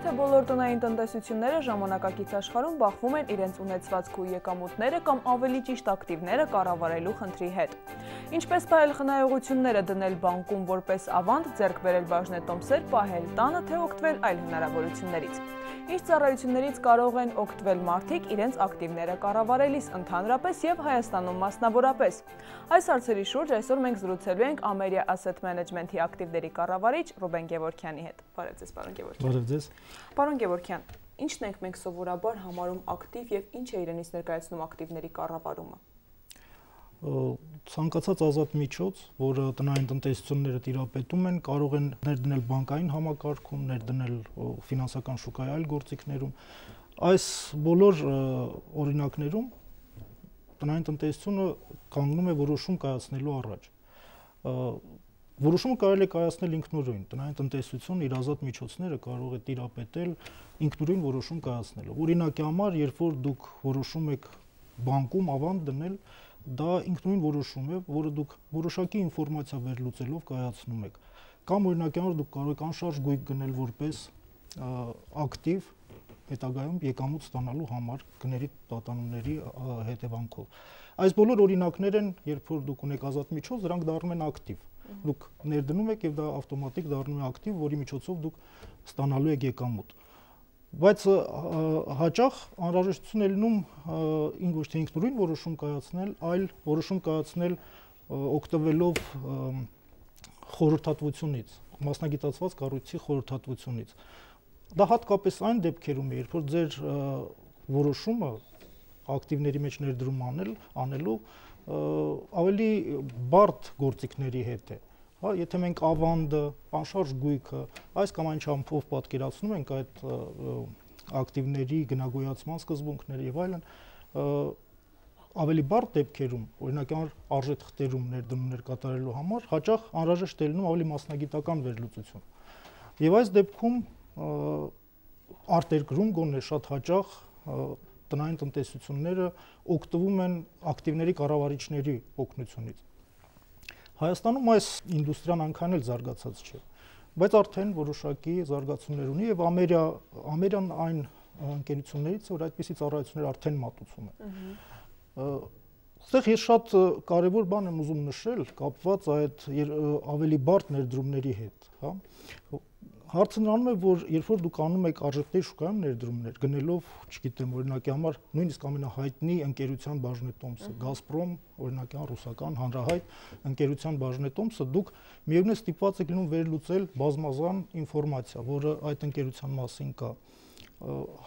թե բոլոր տնային տնտեսությունները ժամանակակից աշխարհում բախվում են իրենց ունեցվածք ու եկամուտները կամ ավելի ճիշտ ակտիվները կառավարելու խնդրի հետ։ Ինչպես պահել խնայողությունները դնել բանկում որպես ավանդ, ձեռք բերել բաժնետոմսեր, պահել տանը, թե օգտվել այլ հնարավորություններից։ Ինչ ծառայություններից կարող են օգտվել մարդիկ իրենց ակտիվները կառավարելիս ընդհանրապես եւ Հայաստանում մասնավորապես։ Այս հարցերի շուրջ այսօր մենք զրուցելու ենք Ameria Asset Management-ի ակտիվների կառավարիչ Ռուբեն Գևորգյանի հետ։ Բարև ձեզ, պարոն Գևորգյան։ Բարև ձեզ։ Պարոն Գևորգյան, ինչն ենք մենք սովորաբար համարում ակտիվ եւ ինչ է իրենից ներկայացնում ակտիվների կառավարումը։ Ցանկացած ազատ միջոց, որը տնային տնտեսությունները տիրապետում են, կարող են ներդնել բանկային համակարգում, ներդնել ֆինանսական շուկայի այլ գործիքներում։ Այս բոլոր օրինակներում տնային տնտեսությունը կանգնում է որոշում կայացնելու առաջ։ Որոշումը կարելի է կայացնել ինքնուրույն։ Տնային տնտեսությունը իր ազատ միջոցները կարող է տիրապետել ինքնուրույն որոշում կայացնելով։ Օրինակի համար, երբ որ դուք որոշում եք բանկում ավանդ դնել, դա ինքնուրույն որոշում է, որը դուք որոշակի ինֆորմացիա վերլուծելով կայացնում եք։ Կամ օրինակի համար դուք կարող եք անշարժ գույք գնել որպես ակտիվ հետագայում եկամուտ ստանալու համար գների տատանումների հետևանքով։ Այս բոլոր օրինակներ են, երբ որ դուք ունեք ազատ միջոց, դրանք դառնում են ակտիվ։ Դուք ներդնում եք եւ դա ավտոմատիկ դառնում է ակտիվ, որի միջոցով դուք ստանալու եք եկամուտ։ Բայց հաճախ անհրաժեշտություն է լինում ոչ թե ինքնուրույն որոշում կայացնել, այլ որոշում կայացնել օգտվելով խորհրդատվությունից, մասնագիտացված կառույցի խորհրդատվությունից։ Դա հատկապես այն դեպքերում է, երբ որ ձեր որոշումը ակտիվների մեջ ներդրում անելու ավելի բարդ գործիքների հետ է։ Հա, եթե մենք ավանդը, անշարժ գույքը, այս կամ այն չափով պատկերացնում ենք այդ ակտիվների գնագոյացման սկզբունքները եւ այլն, ավելի բարդ դեպքերում, օրինակ արժեթղթերում ներդրումներ կատարելու համար հաճախ անհրաժեշտ է լինում ավելի մասնագիտական վերլուծություն։ Եվ այս դեպքում արտերկրում գոնե շատ հաճախ տնային տնտեսությունները օգտվում են ակտիվների կառավարիչների օգնությունից։ Հայաստանում այս ինդուստրիան այնքան էլ զարգացած չէ, բայց արդեն որոշակի զարգացումներ ունի եւ Ամերիան այն ընկերություններից, որ այդպիսի ծառայություններ արդեն մատուցում է։ Այստեղ ես շատ կարևոր բան եմ ուզում նշել կապված այդ ավելի բարդ ներդրումների հետ, հա։ Հարցը նրանում է, որ երբ որ դուք անում եք արժեթղթերի շուկայում ներդրումներ, գնելով, չգիտեմ, օրինակի համար նույնիսկ ամենահայտնի ընկերության բաժնետոմսը, Գազպրոմ, օրինակի ռուսական հանրահայտ ընկերության բաժնետոմսը, դուք միևնույն ստիպված եք լինում վերլուծել բազմազան ինֆորմացիա, որը այդ ընկերության մասին կա։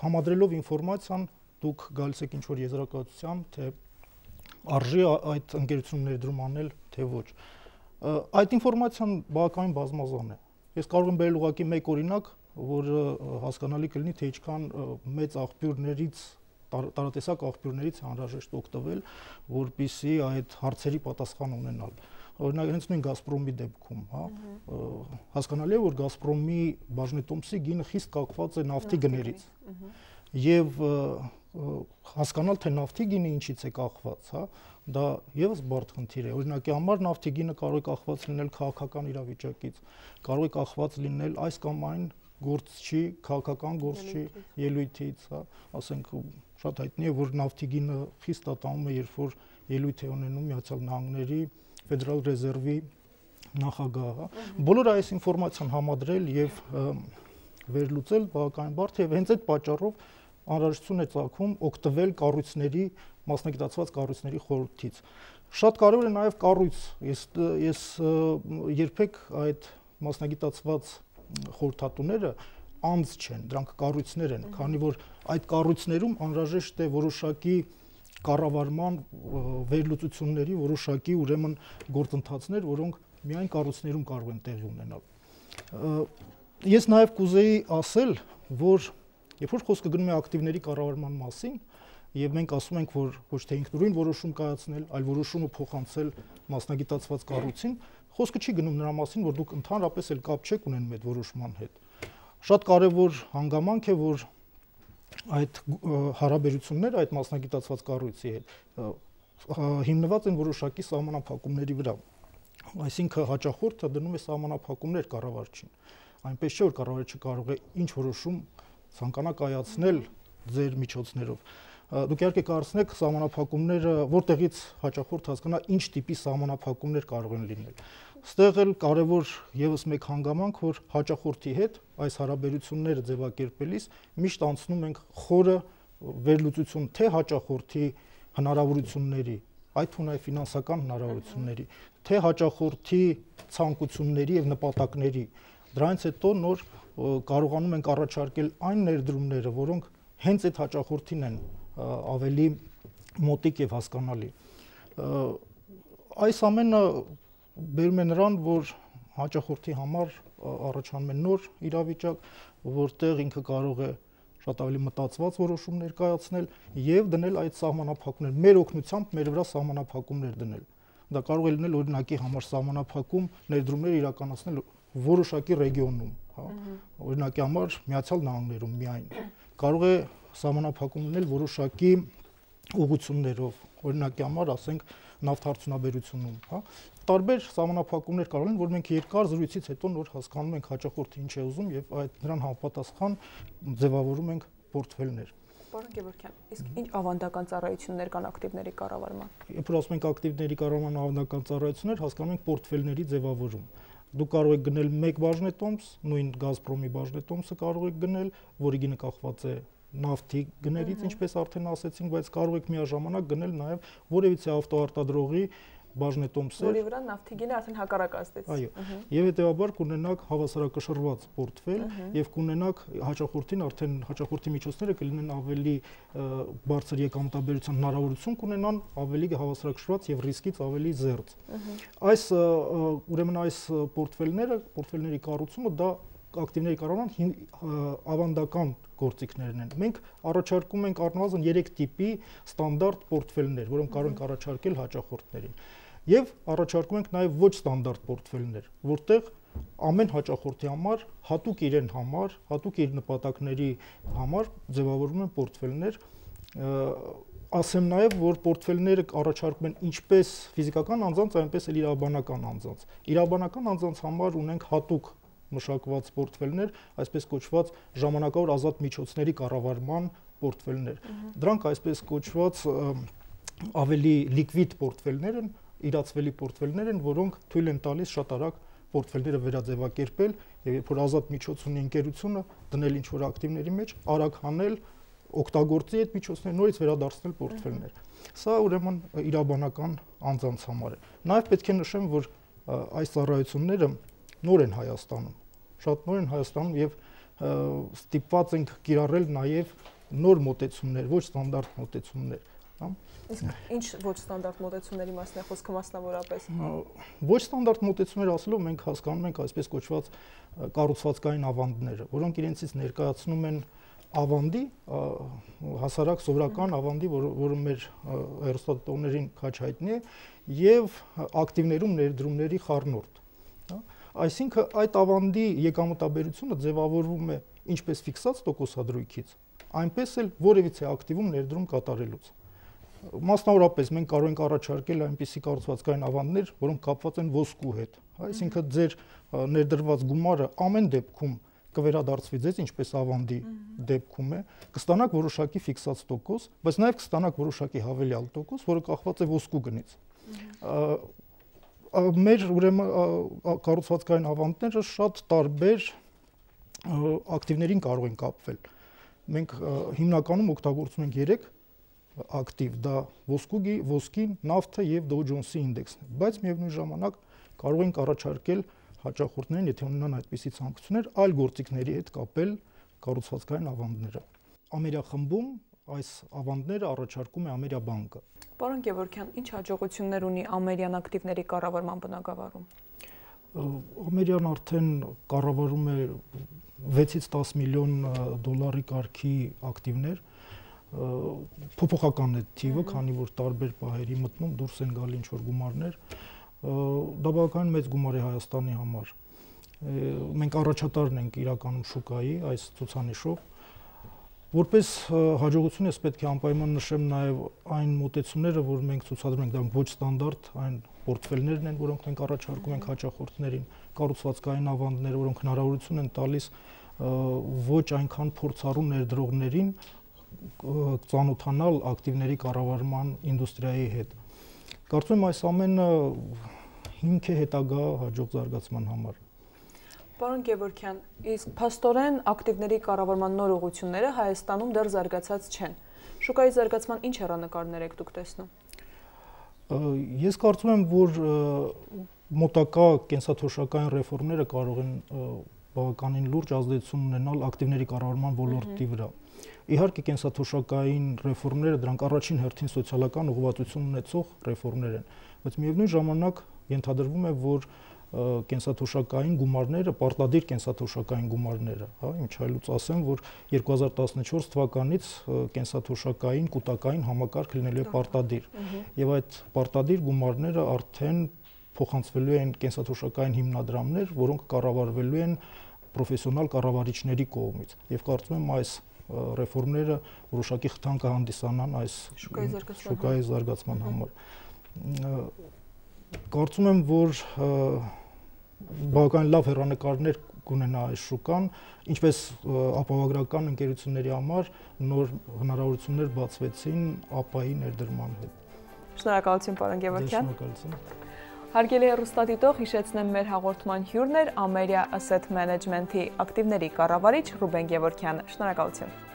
Համադրելով ինֆորմացիան, դուք գալիս եք ինչ-որ եզրակացության, թե արժի այդ ընկերությունում ներդրում անել, թե ոչ։ Այդ ինֆորմացիան բավականին բազմազան է։ Ես կարող եմ բերել ուղղակի մեկ օրինակ, որը հասկանալի կլինի, թե ինչքան մեծ աղբյուրներից, տարատեսակ աղբյուրներից անհրաժեշտ օգտվել, որպեսզի այդ հարցերի պատասխան ունենալ։ Օրինակ, հենց նույն Գազպրոմի դեպքում, հա, հասկանալի է, որ Գազպրոմի բաժնետոմսի գինը խիստ կախված է նավթի գներից։ Եվ հասկանալ, թե նավթի գինը ինչից է կախված, հա, դա եւս բարդ խնդիր է։ Օրինակի համար նավթի գինը կարող է կախված լինել քաղաքական իրավիճակից, կարող է կախված լինել այս կամ այն գործչի, քաղաքական գործչի ելույթից, հա, ասենք շատ հայտնի է, որ նավթի գինը խիստ տատանում է, երբ որ ելույթ է ունենում Միացյալ Նահանգների Ֆեդերալ ռեզերվի նախագահը։ Բոլոր այս ինֆորմացիան համադրել եւ վերլուծել բավականին բարդ է եւ հենց այդ պատճառով անհրաժեշտություն է ծագում օգտվել կառույցների, մասնագիտացված կառույցների խորհրդից։ Շատ կարևոր է նաև կառույց։ Ես երբեք այդ մասնագիտացված խորհրդատուները անձ չեն, դրանք կառույցներ են, քանի որ այդ կառույցներում անհրաժեշտ է որոշակի կառավարման վերլուծությունների, որոշակի ուրեմն գործընթացներ, որոնք միայն կառույցներում կարող են տեղի ունենալ։ Ես նաև կուզեի ասել, որ երբ որ խոսքը գնում է ակտիվների կառավարման մասին, եւ մենք ասում ենք, որ ոչ թե ինքնուրույն որոշում կայացնել, այլ որոշումը փոխանցել մասնագիտացված կառույցին, խոսքը չի գնում նրա մասին, որ դուք ընդհանրապես էլ կապ չեք ունենում այդ որոշման հետ։ Շատ կարեւոր հանգամանք է, որ այդ հարաբերությունները այդ մասնագիտացված կառույցի հետ հիմնված են որոշակի սահմանափակումների վրա։ Այսինքն հաճախորդը դնում է սահմանափակումներ կառավարչին։ Այնպես չէ, որ կառավարիչը կարող է ինչ որոշում ցանկանա կայացնել ձեր միջոցներով։ Դուք իհարկե կարծնեք սահմանափակումները որտեղից հաճախորդ հասկանա ինչ տիպի սահմանափակումներ կարող են լինել։ Ստեղ էլ կարևոր եւս մեկ հանգամանք, որ հաճախորդի հետ այս հարաբերությունները ձևակերպելիս միշտ անցնում ենք խորը վերլուծություն թե հաճախորդի հնարավորությունների, այդ թվում ֆինանսական հնարավորությունների, թե հաճախորդի ցանկությունների եւ նպատակների։ Դրանից հետո նոր կարողանում ենք առաջարկել այն ներդրումները, որոնք հենց այդ հաճախորդին են ավելի մոտիկ եւ հասկանալի։ Այս ամենը բերում է նրան, որ հաճախորդի համար առաջանում է նոր իրավիճակ, որտեղ ինքը կարող է շատ ավելի մտածված որոշումներ կայացնել եւ դնել այդ սահմանափակումներ, մեր օգնությամբ մեր վրա սահմանափակումներ դնել։ Դա կարող է լինել օրինակի համար սահմանափակում ներդրումներ իրականացնել որոշակի ռեգիոնում, հա, օրինակի համար Միացյալ Նահանգներում միայն։ Կարող է սահմանափակում լինել որոշակի ուղղություններով, օրինակի համար ասենք նավթարդյունաբերությունում, հա, տարբեր սահմանափակումներ կարող են, որ մենք երկար զրույցից հետո նոր հասկանում ենք հաճախորդը ինչ է ուզում եւ այդ նրան համապատասխան ձևավորում ենք պորտֆելներ։ Պարոն Գևորգյան, իսկ ինչ ավանդական ծառայություններ կան ակտիվների կառավարման։ Երբ որ ասում ենք ակտիվների կառավարման ավանդական ծառայություններ, հասկանում ենք պորտֆելների ձևավորում։ Դուք կարող եք գնել մեկ բաժնետոմս, նույն Գազպրոմի բաժնետոմսը կարող եք գնել, որի գինը կախված է նավթի գներից, ինչպես արդեն ասեցինք, բայց կարող եք միաժամանակ գնել նաև որևիցե ավտոարտադրողի բաժնետոմսեր, որի վրա նավթի գինը արդեն հակառակ ազդեց։ Այո, եւ հետեւաբար կունենաք հավասարակշռված պորտֆել եւ կունենաք հաճախորդին արդեն հաճախորդի միջոցները կլինեն ավելի բարձր եկամտաբերության հնարավորություն կունենան, ավելի հավասարակշռված եւ ռիսկից ավելի զերծ։ Այս ուրեմն այս պորտֆելների կառուցումը դա ակտիվների կառավարման ավանդական գործիքներն են։ Մենք առաջարկում ենք առնվազն 3 տիպի ստանդարտ պորտֆելներ, որոնք կարող ենք առաջարկել հաճախորդներին։ Եվ առաջարկում ենք նաև ոչ ստանդարտ պորտֆելներ, որտեղ ամեն հաճախորդի համար հատուկ իրեն համար, հատուկ իր նպատակների համար ձևավորվում են պորտֆելներ։ Ասեմ նաև, որ պորտֆելները առաջարկում են ինչպես ֆիզիկական անձանց, այնպես էլ իրավաբանական անձանց։ Իրավաբանական անձանց համար ունենք հատուկ մշակված պորտֆելներ, այսպես կոչված ժամանակավոր ազատ միջոցների կառավարման պորտֆելներ։ Դրանք այսպես կոչված ավելի լիկվիդ պորտֆելներ են, իրացվելի պորտֆելներ են, որոնք թույլ են տալիս շատ արագ պորտֆելները վերաձևակերպել եւ երբ որ ազատ միջոց ունի ընկերությունը դնել ինչ-որ ակտիվների մեջ, արագ հանել, օգտագործի այդ միջոցները, նորից վերադարձնել պորտֆելներ։ Սա ուրեմն իրավաբանական անձանց համար է։ Նաեւ պետք է նշեմ, որ այս ծառայությունները նոր են Հայաստանում, շատ նոր են Հայաստանում եւ ստիպված ենք կիրառել նաեւ նոր մոտեցումներ, ոչ ստանդարտ մոտեցումներ, հա։ Իսկ ինչ ոչ ստանդարտ մոտեցումների մասն է խոսքը մասնավորապես։ Ոչ ստանդարտ մոտեցումներ ասելով մենք հասկանում ենք այսպես կոչված կառուցվածքային ավանդները, որոնք իրենցից ներկայացնում են ավանդի, հասարակ սովորական ավանդի, որը մեր հեռուստատիտողներին քաչ հայտնի է, եւ ակտիվներում ներդրումների խառնուրդ, հա։ Այսինքն այդ ավանդի եկամտաբերությունը ձևավորվում է ինչպես ֆիքսած տոկոսադրույքից, այնպես էլ որևիցե ակտիվում ներդրում կատարելուց։ Մասնավորապես մենք կարող ենք առաջարկել այնպիսի կառուցվածքային ավանդներ, որոնք կապված են ոսկու հետ, այսինքն ձեր ներդրված գումարը ամեն դեպքում կվերադարձվի ձեզ ինչպես ավանդի դեպքում է, կստանաք որոշակի ֆիքսած տոկոս, բայց նաև կստանաք որոշակի հավելյալ տոկոս, որը կախված է ոսկու գնից։ Մեր ուրեմն կառուցվածքային ավանդները շատ տարբեր ակտիվներին կարող են կապվել։ Մենք հիմնականում օգտագործում ենք 3 ակտիվ, դա ոսկին, նավթը եւ Dow Jones-ի ինդեքսն է, բայց միևնույն ժամանակ կարող ենք առաջարկել հաճախորդներին, եթե ունենան այդպիսի ցանկություններ, այլ գործիքների հետ կապել կառուցվածքային ավանդները։ Ամերիախմբում այս ավանդները առաջարկում է Ամերիաբանկը։ Պարոն Գևորգյան, ինչ հաջողություններ ունի ամերիկյան ակտիվների կառավարման բնագավառում։ Ամերիկան արդեն կառավարում է 6-ից 10 միլիոն դոլարի կարգի ակտիվներ, փոփոխական է թիվը, քանի որ տարբեր պահերի մտնում դուրս են գալի ինչ-որ գումարներ, դա բավականին մեծ գումար է Հայաստանի համար։ Մենք առաջատարն ենք իրականում շուկայի այս ցուցանիշով։ Որպես հաջողություն ես պետք է անպայման նշեմ նաև այն մոտեցումները, որ մենք ցուցադրում ենք, դրանք ոչ ստանդարտ, այն պորտֆելներն են, որոնք մենք առաջարկում ենք հաճախորդներին, կառուցվածքային ավանդներ, որոնք հնարավորություն են տալիս ոչ այնքան փորձառու ներդրողներին ծանոթանալ ակտիվների կառավարման ինդուստրիայի հետ։ Կարծում եմ այս ամենը հիմք է հետագա հաջող զարգացման համար։ Պարոն Գևորգյան, իսկ փաստորեն ակտիվների կառավարման նոր ուղղությունները Հայաստանում դեռ զարգացած չեն։ Շուկայի զարգացման ինչ հեռանկարներ եք դուք տեսնում։ Ես կարծում եմ, որ մոտակա կենսաթոշակային ռեֆորմները կարող են բավականին լուրջ ազդեցություն ունենալ ակտիվների կառավարման ոլորտի վրա։ Իհարկե կենսաթոշակային ռեֆորմները դրանք առաջին հերթին սոցիալական ուղղվածություն ունեցող ռեֆորմներ են, բայց միևնույն ժամանակ ենթադրվում է, որ կենսաթոշակային գումարները, պարտադիր կենսաթոշակային գումարները, հա, ինչ այլուց ասեմ, որ 2014 թվականից կենսաթոշակային կൂട്ടակային համակարգ լինելու է պարտադիր, եւ այդ պարտադիր գումարները արդեն փոխանցվելու են կենսաթոշակային հիմնադրամներ, որոնք կառավարվելու են պրոֆեսիոնալ կառավարիչների կողմից, եւ կարծում եմ այս ռեֆորմները որոշակի խթան կհանդիսանան այս շուկայի զարգացման համար։ Կարծում եմ, որ բավական լավ հեռանկարներ կունենա այս շուկան, ինչպես ապահովագրական ընկերությունների համար նոր հնարավորություններ բացվեցին ԱՊԱ-ի ներդրման հետ։ Շնորհակալություն, պարոն Գևորգյան։ Շնորհակալություն։ Հարգելի հեռուստադիտող, հիշեցնեմ մեր հաղորդման հյուրն էր Ameria Asset Management-ի ակտիվների կառավարիչ Ռուբեն Գևորգյանը։ Շնորհակալություն։